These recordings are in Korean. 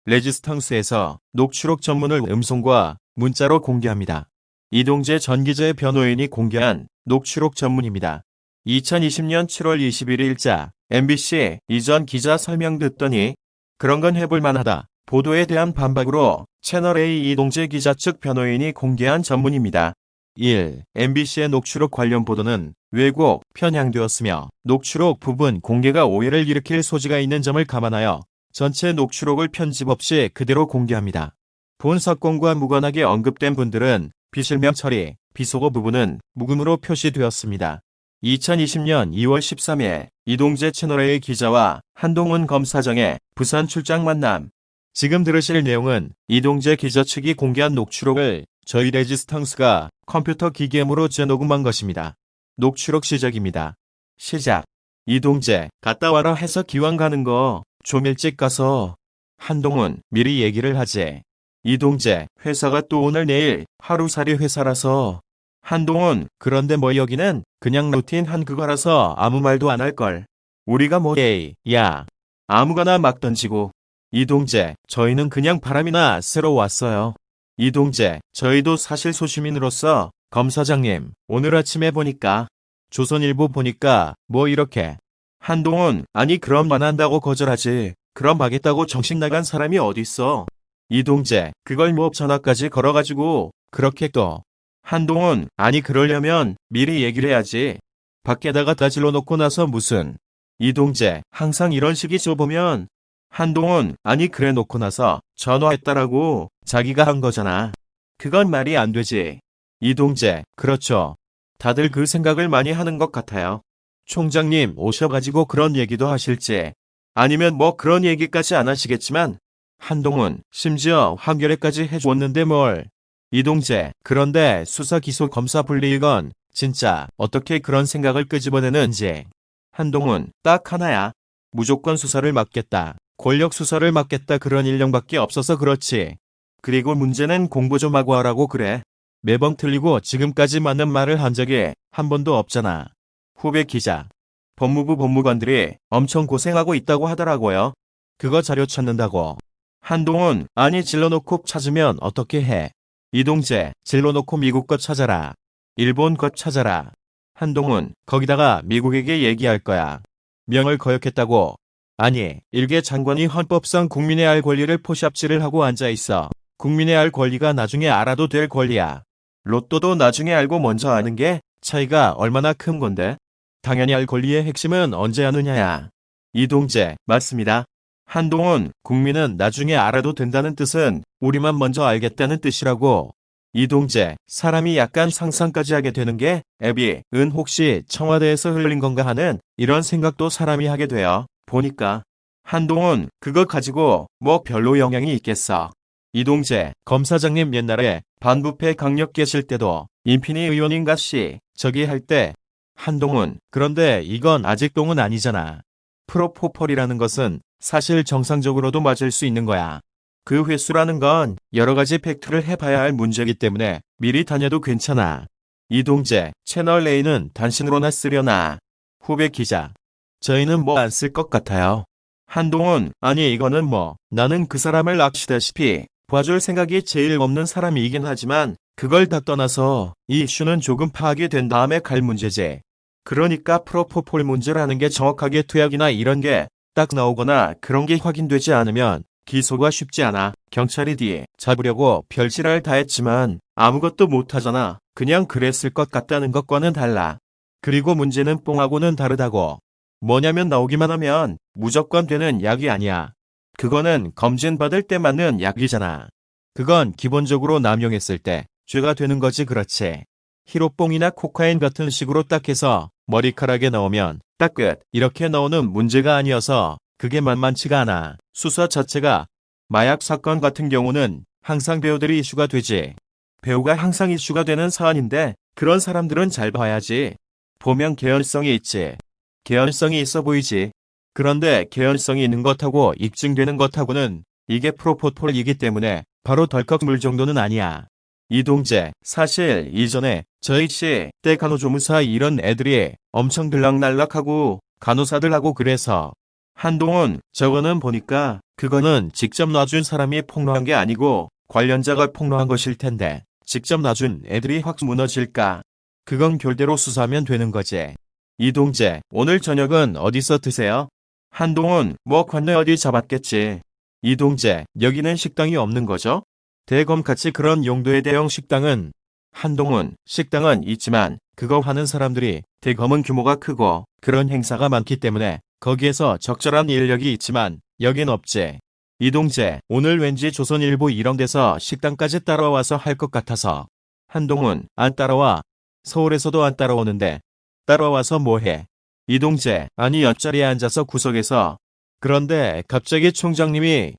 레지스탕스에서 녹취록 전문을 음성과 문자로 공개합니다. 이동재 전 기자의 변호인이 공개한 녹취록 전문입니다. 2020년 7월 21일자 MBC 이전 기자 설명 듣더니 그런 건 해볼 만하다. 보도에 대한 반박으로 채널A 이동재 기자 측 변호인이 공개한 전문입니다. 1. MBC의 녹취록 관련 보도는 왜곡, 편향되었으며 녹취록 부분 공개가 오해를 일으킬 소지가 있는 점을 감안하여 전체 녹취록을 편집 없이 그대로 공개합니다. 본 사건과 무관하게 언급된 분들은 비실명 처리, 비속어 부분은 묵음으로 표시되었습니다. 2020년 2월 13일 이동재 채널A 기자와 한동훈 검사장의 부산 출장 만남. 지금 들으실 내용은 이동재 기자 측이 공개한 녹취록을 저희 레지스탕스가 컴퓨터 기계음으로 재녹음한 것입니다. 녹취록 시작입니다. 시작. 이동재, 갔다 와라 해서 기왕 가는 거 좀 일찍 가서. 한동훈, 미리 얘기를 하지. 이동재, 회사가 또 오늘 내일 하루살이 회사라서. 한동훈, 그런데 뭐 여기는 그냥 루틴한 그거라서 아무 말도 안 할걸. 우리가 뭐 에이, 야. 아무거나 막 던지고. 이동재, 저희는 그냥 바람이나 쐬러 왔어요. 이동재, 저희도 사실 소시민으로서 검사장님, 오늘 아침에 보니까 조선일보 보니까 뭐 이렇게. 한동훈, 아니 그럼 안 한다고 거절하지. 그럼 하겠다고 정신 나간 사람이 어딨어. 이동재, 그걸 뭐 전화까지 걸어가지고 그렇게 또. 한동훈, 아니 그러려면 미리 얘기를 해야지. 밖에다가 다 질러놓고 나서 무슨. 이동재, 항상 이런 식이죠 보면. 한동훈, 아니 그래 놓고 나서 전화했다라고 자기가 한 거잖아. 그건 말이 안 되지. 이동재, 그렇죠. 다들 그 생각을 많이 하는 것 같아요. 총장님 오셔가지고 그런 얘기도 하실지. 아니면 뭐 그런 얘기까지 안 하시겠지만. 한동훈, 심지어 한겨레까지 해줬는데 뭘. 이동재, 그런데 수사 기소 검사 분리일 건 진짜 어떻게 그런 생각을 끄집어내는지. 한동훈, 딱 하나야. 무조건 수사를 맡겠다. 권력 수사를 맡겠다 그런 일령밖에 없어서 그렇지. 그리고 문제는 공부 좀 하고 하라고 그래. 매번 틀리고 지금까지 맞는 말을 한 적이 한 번도 없잖아. 후배 기자. 법무부 법무관들이 엄청 고생하고 있다고 하더라고요. 그거 자료 찾는다고. 한동훈, 아니 질러놓고 찾으면 어떻게 해. 이동재, 질러놓고 미국 것 찾아라. 일본 것 찾아라. 한동훈, 거기다가 미국에게 얘기할 거야. 명을 거역했다고. 아니, 일개 장관이 헌법상 국민의 알 권리를 포샵질을 하고 앉아있어. 국민의 알 권리가 나중에 알아도 될 권리야. 로또도 나중에 알고 먼저 아는 게 차이가 얼마나 큰 건데. 당연히 알 권리의 핵심은 언제 아느냐야. 이동재, 맞습니다. 한동훈, 국민은 나중에 알아도 된다는 뜻은 우리만 먼저 알겠다는 뜻이라고. 이동재, 사람이 약간 상상까지 하게 되는 게 앱이 은 혹시 청와대에서 흘린 건가 하는 이런 생각도 사람이 하게 돼요. 보니까. 한동훈, 그거 가지고 뭐 별로 영향이 있겠어. 이동재, 검사장님 옛날에 반부패 강력 계실 때도 임핀희 의원인가 씨 저기 할 때. 한동훈, 그런데 이건 아직 똥은 아니잖아. 프로포폴이라는 것은 사실 정상적으로도 맞을 수 있는 거야. 그 횟수라는 건 여러 가지 팩트를 해봐야 할 문제이기 때문에 미리 다녀도 괜찮아. 이동재, 채널 A는 단신으로나 쓰려나. 후배 기자. 저희는 뭐 안 쓸 것 같아요. 한동훈, 아니 이거는 뭐 나는 그 사람을 아시다시피 봐줄 생각이 제일 없는 사람이긴 하지만 그걸 다 떠나서 이 이슈는 조금 파악이 된 다음에 갈 문제지. 그러니까 프로포폴 문제라는 게 정확하게 투약이나 이런 게 딱 나오거나 그런 게 확인되지 않으면 기소가 쉽지 않아. 경찰이 뒤에 잡으려고 별짓을 다 했지만 아무것도 못하잖아. 그냥 그랬을 것 같다는 것과는 달라. 그리고 문제는 뽕하고는 다르다고. 뭐냐면 나오기만 하면 무조건 되는 약이 아니야. 그거는 검진받을 때 맞는 약이잖아. 그건 기본적으로 남용했을 때 죄가 되는 거지. 그렇지. 히로뽕이나 코카인 같은 식으로 딱 해서 머리카락에 넣으면 딱 끝. 이렇게 넣는 문제가 아니어서 그게 만만치가 않아. 수사 자체가. 마약 사건 같은 경우는 항상 배우들이 이슈가 되지. 배우가 항상 이슈가 되는 사안인데 그런 사람들은 잘 봐야지. 보면 개연성이 있지. 개연성이 있어 보이지. 그런데 개연성이 있는 것하고 입증되는 것하고는 이게 프로포폴이기 때문에 바로 덜컥 물 정도는 아니야. 이동재, 사실 이전에 저희 씨 때 간호조무사 이런 애들이 엄청 들락날락하고 간호사들하고 그래서 한동훈, 저거는 보니까 그거는 직접 놔준 사람이 폭로한 게 아니고 관련자가 폭로한 것일 텐데 직접 놔준 애들이 확 무너질까? 그건 결대로 수사하면 되는 거지. 이동재, 오늘 저녁은 어디서 드세요? 한동훈, 뭐 건네 어디 잡았겠지. 이동재, 여기는 식당이 없는 거죠? 대검같이 그런 용도의 대형 식당은 한동훈, 식당은 있지만 그거 하는 사람들이 대검은 규모가 크고 그런 행사가 많기 때문에 거기에서 적절한 인력이 있지만 여긴 없지. 이동재, 오늘 왠지 조선일보 이런 데서 식당까지 따라와서 할 것 같아서. 한동훈, 안 따라와. 서울에서도 안 따라오는데 따라와서 뭐해? 이동재, 아니 옆자리에 앉아서 구석에서. 그런데 갑자기 총장님이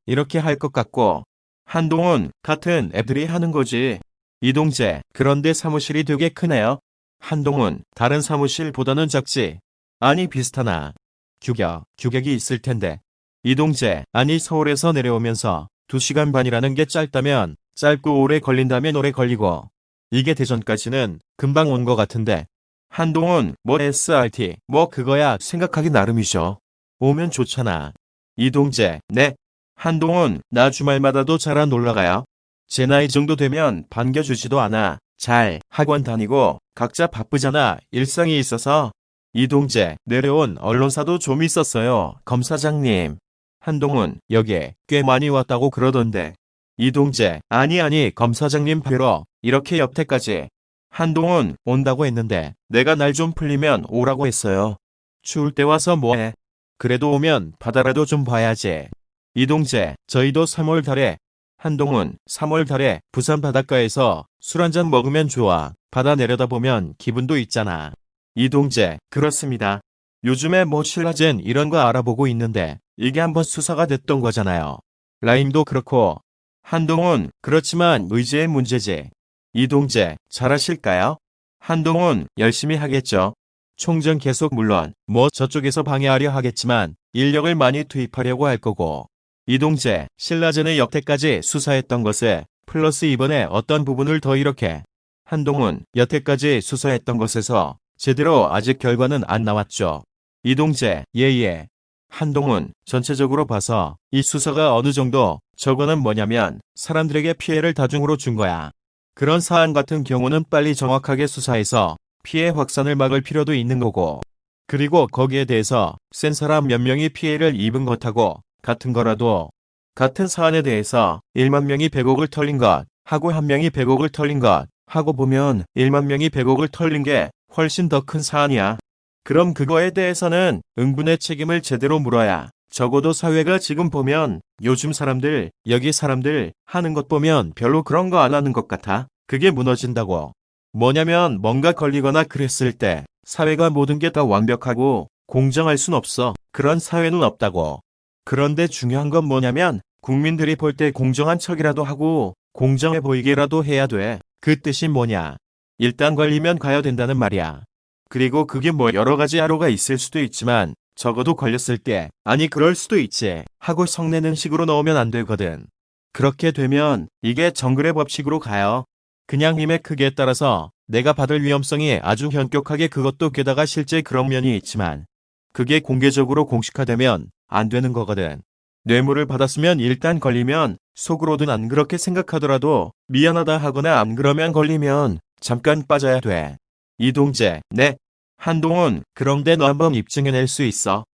이렇게 할 것 같고. 한동훈, 같은 애들이 하는 거지. 이동재, 그런데 사무실이 되게 크네요. 한동훈, 다른 사무실보다는 작지. 아니 비슷하나. 규격이 있을 텐데. 이동재, 아니 서울에서 내려오면서 2시간 반이라는 게 짧다면 짧고 오래 걸린다면 오래 걸리고 이게 대전까지는 금방 온 것 같은데. 한동훈, 뭐 SRT, 뭐 그거야 생각하기 나름이죠. 오면 좋잖아. 이동재, 네. 한동훈, 나 주말마다도 잘 안 올라가요. 제 나이 정도 되면 반겨주지도 않아. 잘 학원 다니고 각자 바쁘잖아. 일상이 있어서. 이동재, 내려온 언론사도 좀 있었어요. 검사장님. 한동훈, 여기에 꽤 많이 왔다고 그러던데. 이동재, 아니 검사장님 뵈러 이렇게 옆에까지. 한동훈, 온다고 했는데 내가 날 좀 풀리면 오라고 했어요. 추울 때 와서 뭐해? 그래도 오면 바다라도 좀 봐야지. 이동재, 저희도 3월 달에. 한동훈, 3월 달에 부산 바닷가에서 술 한잔 먹으면 좋아. 바다 내려다보면 기분도 있잖아. 이동재, 그렇습니다. 요즘에 뭐 신라젠 이런 거 알아보고 있는데 이게 한번 수사가 됐던 거잖아요. 라임도 그렇고. 한동훈, 그렇지만 의지의 문제지. 이동재, 잘하실까요? 한동훈, 열심히 하겠죠. 총장 계속 물론 뭐 저쪽에서 방해하려 하겠지만 인력을 많이 투입하려고 할 거고. 이동재, 신라젠의 여태까지 수사했던 것에 플러스 이번에 어떤 부분을 더 이렇게. 한동훈, 여태까지 수사했던 것에서 제대로 아직 결과는 안 나왔죠. 이동재, 예예. 한동훈, 전체적으로 봐서 이 수사가 어느 정도, 저거는 뭐냐면 사람들에게 피해를 다중으로 준 거야. 그런 사안 같은 경우는 빨리 정확하게 수사해서 피해 확산을 막을 필요도 있는 거고. 그리고 거기에 대해서 센 사람 몇 명이 피해를 입은 것하고 같은 거라도 같은 사안에 대해서 1만 명이 100억을 털린 것 하고 1명이 100억을 털린 것 하고 보면 1만 명이 100억을 털린 게 훨씬 더 큰 사안이야. 그럼 그거에 대해서는 응분의 책임을 제대로 물어야. 적어도 사회가 지금 보면 요즘 사람들, 여기 사람들 하는 것 보면 별로 그런 거 안 하는 것 같아. 그게 무너진다고. 뭐냐면 뭔가 걸리거나 그랬을 때 사회가 모든 게 다 완벽하고 공정할 순 없어. 그런 사회는 없다고. 그런데 중요한 건 뭐냐면 국민들이 볼 때 공정한 척이라도 하고 공정해 보이게라도 해야 돼. 그 뜻이 뭐냐. 일단 걸리면 가야 된다는 말이야. 그리고 그게 뭐 여러 가지 하루가 있을 수도 있지만 적어도 걸렸을 때 아니 그럴 수도 있지 하고 성내는 식으로 넣으면 안 되거든. 그렇게 되면 이게 정글의 법칙으로 가요. 그냥 힘의 크기에 따라서 내가 받을 위험성이 아주 현격하게 그것도 게다가 실제 그런 면이 있지만 그게 공개적으로 공식화되면 안 되는 거거든. 뇌물을 받았으면 일단 걸리면 속으로든 안 그렇게 생각하더라도 미안하다 하거나 안 그러면 걸리면 잠깐 빠져야 돼. 이동재, 네. 한동훈, 그런데 너 한번 입증해낼 수 있어?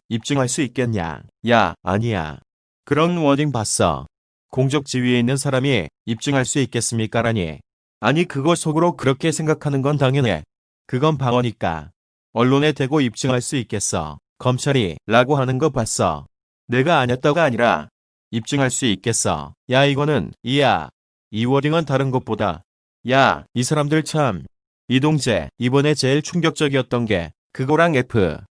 입증할 수 있겠냐? 야, 아니야. 그런 워딩 봤어. 공적 지위에 있는 사람이 입증할 수 있겠습니까? 라니. 아니 그거 속으로 그렇게 생각하는 건 당연해. 그건 방어니까. 언론에 대고 입증할 수 있겠어. 검찰이 라고 하는 거 봤어. 내가 아니었다가 아니라 입증할 수 있겠어. 야 이거는 이 워딩은 다른 것보다. 야, 이 사람들 참. 이동재, 이번에 제일 충격적이었던 게 그거랑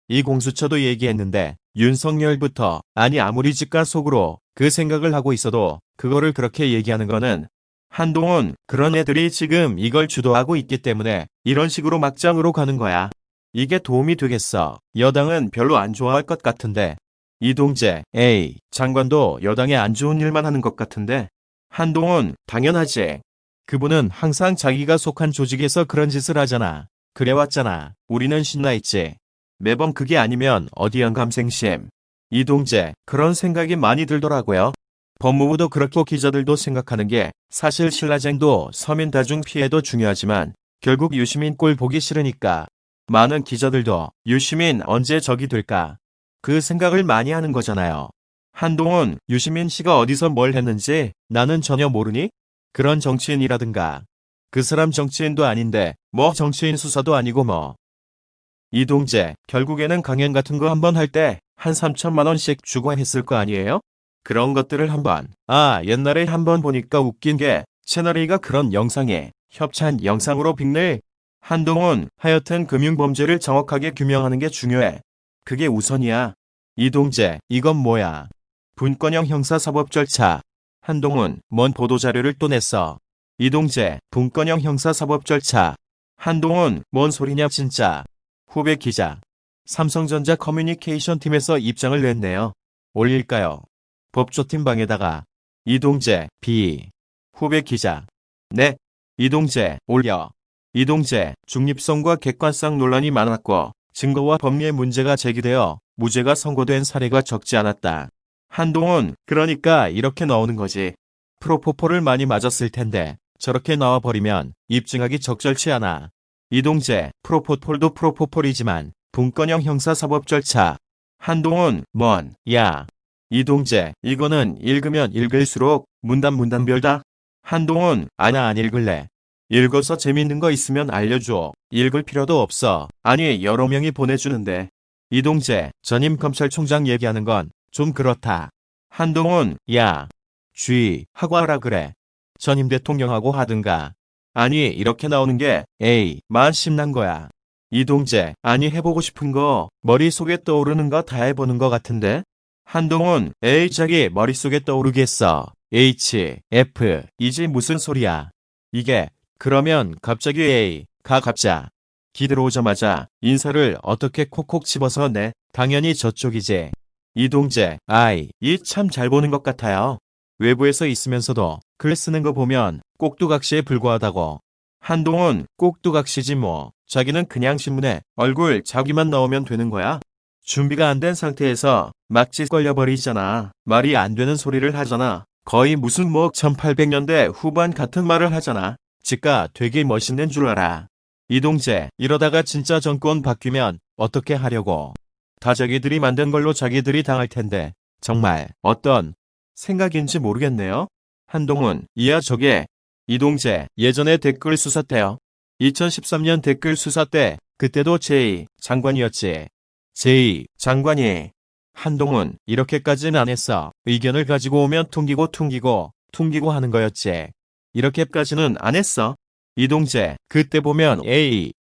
이 공수처도 얘기했는데 윤석열부터 아니 아무리 집가 속으로 그 생각을 하고 있어도 그거를 그렇게 얘기하는 거는 한동훈 그런 애들이 지금 이걸 주도하고 있기 때문에 이런 식으로 막장으로 가는 거야. 이게 도움이 되겠어. 여당은 별로 안 좋아할 것 같은데. 이동재, 에이, 장관도 여당에 안 좋은 일만 하는 것 같은데. 한동훈, 당연하지. 그분은 항상 자기가 속한 조직에서 그런 짓을 하잖아. 그래왔잖아. 우리는 신나 있지. 매번 그게 아니면 어디 영감생심. 이동재, 그런 생각이 많이 들더라고요. 법무부도 그렇고 기자들도 생각하는 게 사실 신라쟁도 서민 다중 피해도 중요하지만 결국 유시민 꼴 보기 싫으니까 많은 기자들도 유시민 언제 적이 될까 그 생각을 많이 하는 거잖아요. 한동훈, 유시민 씨가 어디서 뭘 했는지 나는 전혀 모르니? 그런 정치인이라든가. 그 사람 정치인도 아닌데 뭐 정치인 수사도 아니고 뭐. 이동재, 결국에는 강연 같은 거 한번 할 때 한 3천만 원씩 주고 했을 거 아니에요? 그런 것들을 한번. 옛날에 한번 보니까 웃긴 게 채널A가 그런 영상에 협찬 영상으로 빅내. 한동훈, 하여튼 금융범죄를 정확하게 규명하는 게 중요해. 그게 우선이야. 이동재, 이건 뭐야? 분권형 형사사법 절차. 한동훈, 뭔 보도자료를 또 냈어. 이동재, 분권형 형사사법 절차. 한동훈, 뭔 소리냐 진짜. 후배 기자. 삼성전자 커뮤니케이션 팀에서 입장을 냈네요. 올릴까요? 법조팀 방에다가. 이동재, 비. 후배 기자. 네. 이동재, 올려. 이동재, 중립성과 객관성 논란이 많았고 증거와 법리의 문제가 제기되어 무죄가 선고된 사례가 적지 않았다. 한동훈, 그러니까 이렇게 나오는 거지. 프로포폴을 많이 맞았을 텐데 저렇게 나와버리면 입증하기 적절치 않아. 이동재, 프로포폴도 프로포폴이지만 분권형 형사사법 절차. 한동훈, 야. 이동재, 이거는 읽으면 읽을수록 문단별다. 한동훈, 안 읽을래. 읽어서 재밌는 거 있으면 알려줘. 읽을 필요도 없어. 아니, 여러 명이 보내주는데. 이동재, 전임 검찰총장 얘기하는 건 좀 그렇다. 한동훈, 야. 하고 하라 그래. 전임 대통령하고 하든가. 아니, 이렇게 나오는 게 만 심난 거야. 이동재, 아니 해보고 싶은 거 머릿속에 떠오르는 거 다 해보는 거 같은데? 한동훈, 자기 머릿속에 떠오르겠어. 이지 무슨 소리야. 이게 그러면 갑자기 갑자. 기 들어오자마자 인사를 어떻게 콕콕 집어서 내. 당연히 저쪽이지. 이동재, 이 참 잘 보는 것 같아요. 외부에서 있으면서도 글 쓰는 거 보면 꼭두각시에 불과하다고. 한동훈, 꼭두각시지 뭐. 자기는 그냥 신문에 얼굴 자기만 나오면 되는 거야. 준비가 안 된 상태에서 막짓 걸려버리잖아. 말이 안 되는 소리를 하잖아. 거의 무슨 1800년대 후반 같은 말을 하잖아. 지가 되게 멋있는 줄 알아. 이동재, 이러다가 진짜 정권 바뀌면 어떻게 하려고. 다 자기들이 만든 걸로 자기들이 당할 텐데 정말 어떤 생각인지 모르겠네요. 한동훈, 이야 저게. 이동재, 예전에 댓글 수사 때요. 2013년 댓글 수사 때 그때도 장관이었지. 장관이. 한동훈, 이렇게까지는 안 했어. 의견을 가지고 오면 퉁기고 하는 거였지. 이렇게까지는 안 했어. 이동재, 그때 보면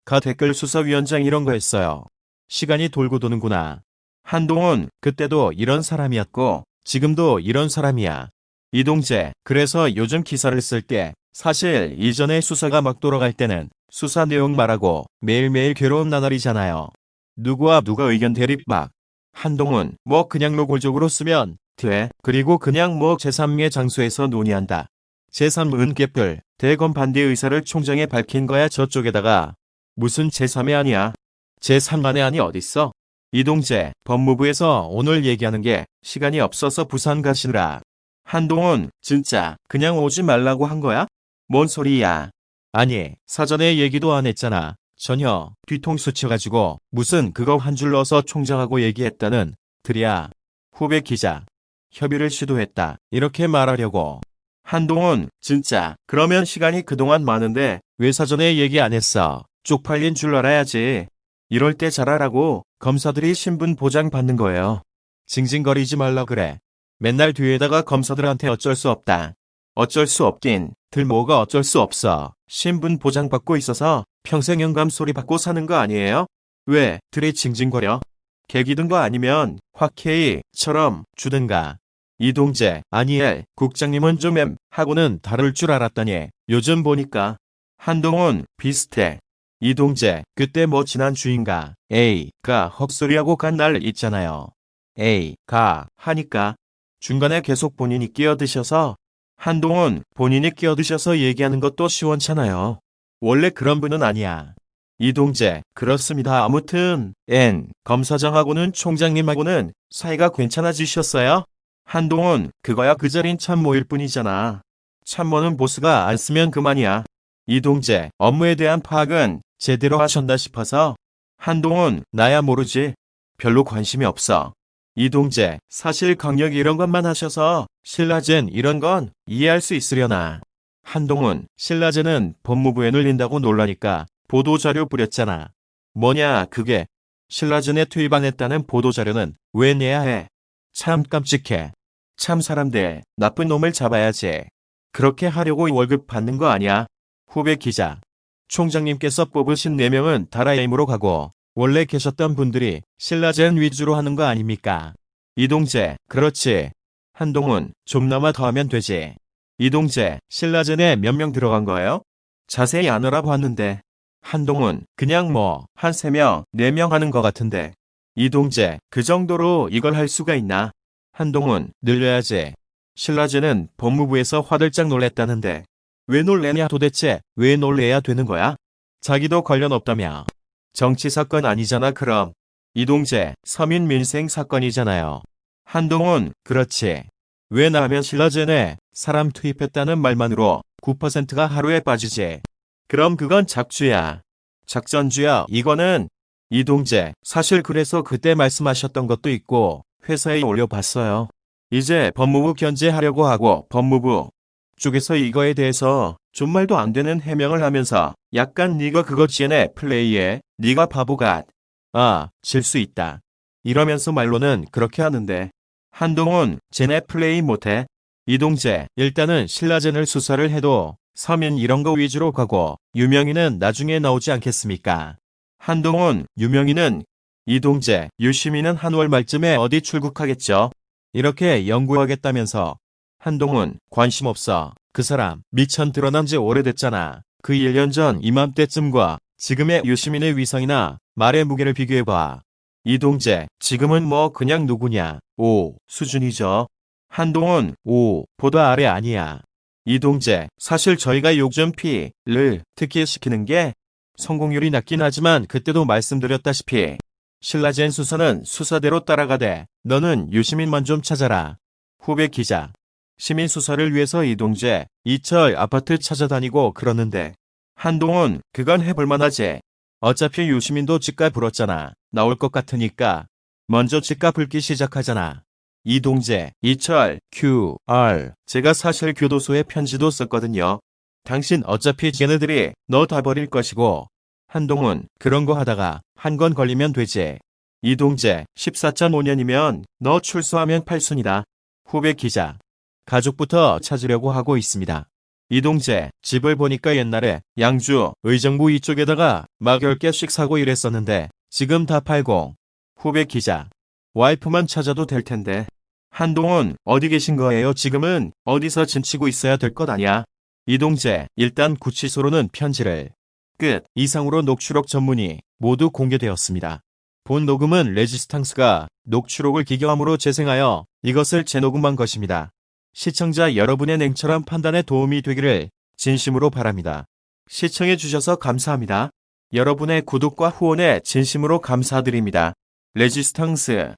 가 댓글 수사위원장 이런 거 했어요. 시간이 돌고 도는구나. 한동훈, 그때도 이런 사람이었고 지금도 이런 사람이야. 이동재, 그래서 요즘 기사를 쓸 때 사실 이전에 수사가 막 돌아갈 때는 수사 내용 말하고 매일매일 괴로운 나날이잖아요. 누구와 누가 의견 대립 막. 한동훈, 그냥 노골적으로 쓰면 돼. 그리고 그냥 제3의 장소에서 논의한다. 제3은 개별, 대검 반대 의사를 총장에 밝힌 거야. 저쪽에다가. 무슨 제3의 안이야. 제3만의 안이 어딨어? 이동재, 법무부에서 오늘 얘기하는 게 시간이 없어서 부산 가시느라. 한동훈, 진짜 그냥 오지 말라고 한 거야? 뭔 소리야. 아니, 사전에 얘기도 안 했잖아. 전혀 뒤통수 쳐가지고 무슨 그거 한 줄 넣어서 총장하고 얘기했다는 들이야. 후배 기자. 협의를 시도했다. 이렇게 말하려고. 한동훈, 진짜 그러면 시간이 그동안 많은데 왜 사전에 얘기 안 했어? 쪽팔린 줄 알아야지. 이럴 때 잘하라고 검사들이 신분 보장 받는 거예요. 징징거리지 말라 그래. 맨날 뒤에다가 검사들한테 어쩔 수 없다. 어쩔 수 없긴 뭐가 어쩔 수 없어. 신분 보장 받고 있어서 평생 연감 소리 받고 사는 거 아니에요? 왜 들에 징징거려? 개기든 거 아니면 확케이처럼 주든가. 이동재, 아니엘 국장님은 좀 하고는 다를 줄 알았더니 요즘 보니까. 한동훈, 비슷해. 이동재, 그때 지난 주인가 가 헛소리하고 간 날 있잖아요. 가 하니까 중간에 계속 본인이 끼어드셔서. 한동훈, 본인이 끼어드셔서 얘기하는 것도 시원찮아요. 원래 그런 분은 아니야. 이동재, 그렇습니다. 아무튼 검사장하고는 총장님하고는 사이가 괜찮아지셨어요? 한동훈, 그거야 그 자린 참모일 뿐이잖아. 참모는 보스가 안 쓰면 그만이야. 이동재, 업무에 대한 파악은 제대로 하셨나 싶어서. 한동훈, 나야 모르지. 별로 관심이 없어. 이동재, 사실 강력 이런 것만 하셔서 신라젠 이런 건 이해할 수 있으려나. 한동훈, 신라젠은 법무부에 늘린다고 놀라니까 보도자료 뿌렸잖아. 뭐냐 그게. 신라젠에 투입 안 했다는 보도자료는 왜 내야 해? 참 깜찍해. 참 사람들, 나쁜 놈을 잡아야지. 그렇게 하려고 월급 받는 거 아니야. 후배 기자. 총장님께서 뽑으신 4명은 다라임으로 가고 원래 계셨던 분들이 신라젠 위주로 하는 거 아닙니까? 이동재, 그렇지. 한동훈, 좀나마 더 하면 되지. 이동재, 신라젠에 몇 명 들어간 거예요? 자세히 안 알아봤는데. 한동훈, 그냥 한 3명, 4명 하는 거 같은데. 이동재, 그 정도로 이걸 할 수가 있나? 한동훈, 늘려야지. 신라젠은 법무부에서 화들짝 놀랬다는데. 왜 놀래냐 도대체, 왜 놀래야 되는 거야? 자기도 관련 없다며. 정치 사건 아니잖아 그럼. 이동재, 서민 민생 사건이잖아요. 한동훈, 그렇지. 왜 나면 신라젠에 사람 투입했다는 말만으로 9%가 하루에 빠지지. 그럼 그건 작주야. 작전주야 이거는. 이동재, 사실 그래서 그때 말씀하셨던 것도 있고 회사에 올려봤어요. 이제 법무부 견제하려고 하고 법무부 쪽에서 이거에 대해서 좀 말도 안 되는 해명을 하면서 약간 네가 그거 지네 플레이에 네가 바보가 질 수 있다. 이러면서 말로는 그렇게 하는데. 한동훈, 쟤네 플레이 못해. 이동재, 일단은 신라젠을 수사를 해도 서민 이런 거 위주로 가고 유명인은 나중에 나오지 않겠습니까? 한동훈, 유명인은. 이동재, 유시민은 한월 말쯤에 어디 출국하겠죠? 이렇게 연구하겠다면서. 한동훈, 관심 없어. 그 사람 미천 드러난 지 오래됐잖아. 그 1년 전 이맘때쯤과 지금의 유시민의 위상이나 말의 무게를 비교해봐. 이동재, 지금은 그냥 누구냐. 5 수준이죠. 한동훈, 5 보다 아래 아니야. 이동재, 사실 저희가 요즘 P를 특히 시키는 게 성공률이 낮긴 하지만 그때도 말씀드렸다시피 신라젠 수사는 수사대로 따라가되 너는 유시민만 좀 찾아라. 후배 기자. 시민 수사를 위해서 이동재, 이철 아파트 찾아다니고 그러는데. 한동훈, 그건 해볼만하지. 어차피 유시민도 집값 불었잖아. 나올 것 같으니까 먼저 집값 불기 시작하잖아. 이동재, 이철, QR. 제가 사실 교도소에 편지도 썼거든요. 당신 어차피 쟤네들이 너 다 버릴 것이고. 한동훈, 그런 거 하다가 한 건 걸리면 되지. 이동재, 14.5년이면 너 출소하면 8순이다. 후배 기자. 가족부터 찾으려고 하고 있습니다. 이동재, 집을 보니까 옛날에 양주, 의정부 이쪽에다가 막 10개씩 사고 이랬었는데 지금 다 팔고. 후배 기자. 와이프만 찾아도 될 텐데. 한동훈, 어디 계신 거예요? 지금은 어디서 진치고 있어야 될 것 아니야? 이동재, 일단 구치소로는 편지를. 끝. 이상으로 녹취록 전문이 모두 공개되었습니다. 본 녹음은 레지스탕스가 녹취록을 기계음으로 재생하여 이것을 재녹음한 것입니다. 시청자 여러분의 냉철한 판단에 도움이 되기를 진심으로 바랍니다. 시청해주셔서 감사합니다. 여러분의 구독과 후원에 진심으로 감사드립니다. 레지스탕스